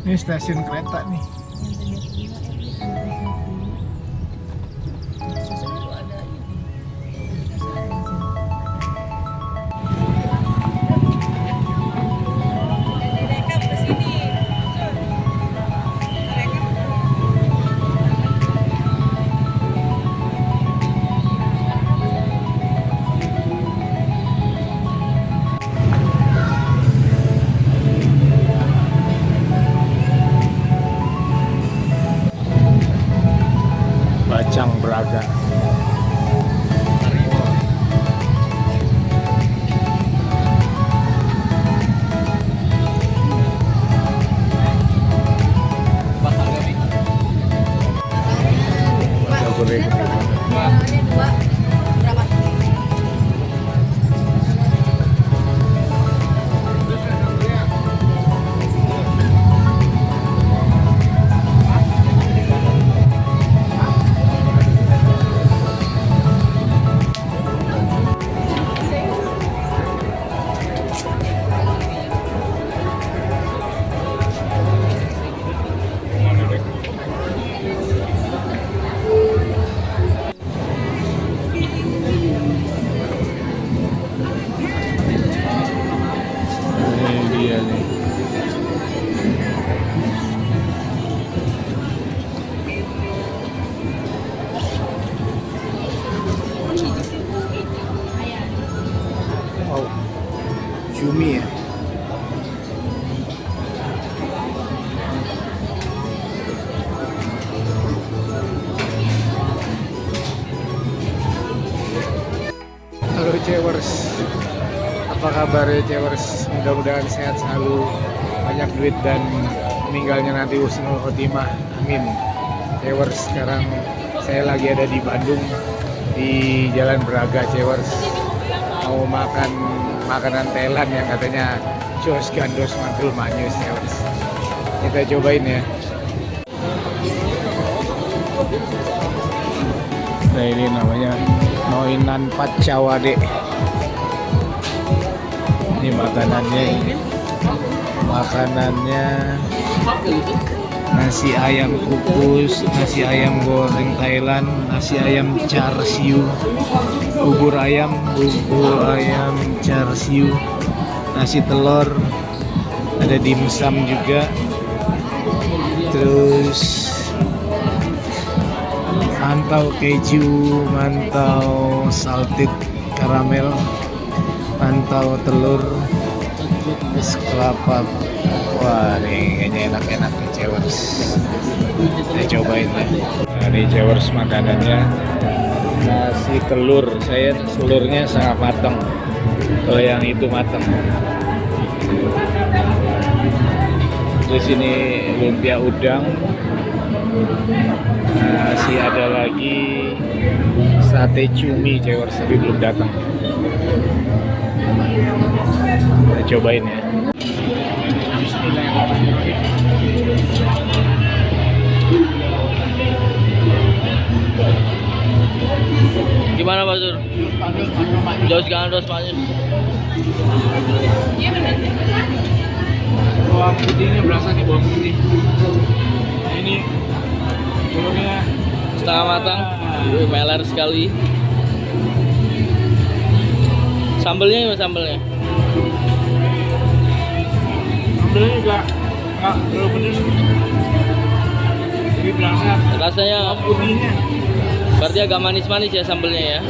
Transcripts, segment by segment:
Ini stasiun kereta nih. Bacang Braga. Cumi ya. Halo Cewers, apa kabar ya Cewers? Mudah-mudahan sehat selalu, banyak duit dan meninggalnya nanti husnul khotimah, amin. Cewers, sekarang saya lagi ada di Bandung di Jalan Braga Cewers, mau makan makanan Thailand yang katanya Jos Gandos Mantul Manyus ya. Kita cobain ya. Nah ini namanya Noinan Pacawade. Ini makanannya nasi ayam kukus, nasi ayam goreng Thailand, nasi ayam char siu, bubur ayam char siu, nasi telur, ada dimsum juga, terus mantau keju, mantau salted karamel, mantau telur, terus kelapa. Wah, ini kayaknya enak-enak nih Cewers. Saya cobain deh. Nah, ini Cewers makanannya. Nasi telur, telurnya sangat matang. Kalau yang itu matang. Terus ini lumpia udang. Masih ada lagi sate cumi Cewers, tapi belum datang. Kita cobain ya. Bismillahirrahmanirrahim. Gimana Pak Sur? Jos Gandos Manyus. Bawang putihnya berasa nih, bawang putih. Nah, ini telurnya Setengah matang. Meler sekali. Sambelnya gimana sambelnya? Sambelnya juga nggak terlalu pedes. Jadi berasa Rasanya bawang putihnya. berarti agak manis-manis ya sambelnya ya.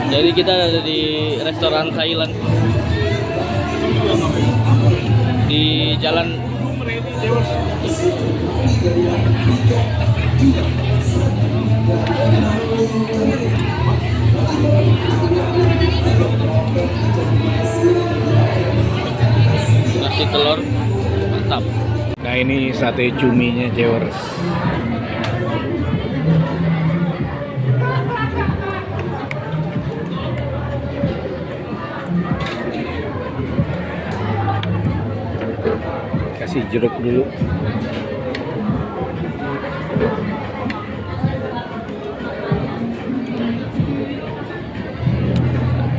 Jadi kita ada di restoran Thailand di jalan nasi telur mantap. Nah ini sate cuminya Cewers. Kasih jeruk dulu.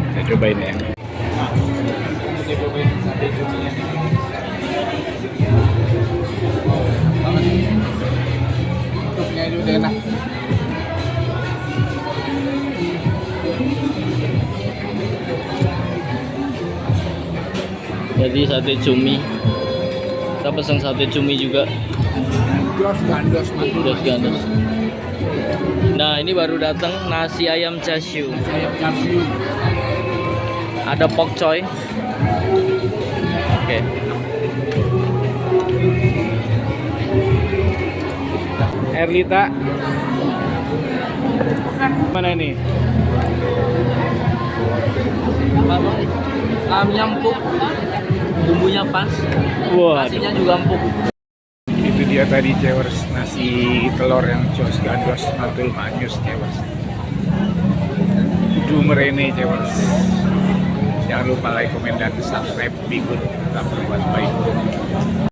Kita cobain ya. Nah, kita cobain sate cuminya. Tadi sate cumi. Kita pesan sate cumi juga. Gandos mantul Gandos gandos. Nah, ini baru datang nasi ayam chashu. ayam chashu. Ada pok choy. Oke. Erlita mana ini? Ayamnya empuk. Bumbunya pas. Wah, Nasinya juga empuk. itu dia tadi Cewers, nasi telur yang jos gandos mantul manyus Cewers. Kudu merene Cewers. Jangan lupa like, komen, dan subscribe. Be good, tetap berbuat baik.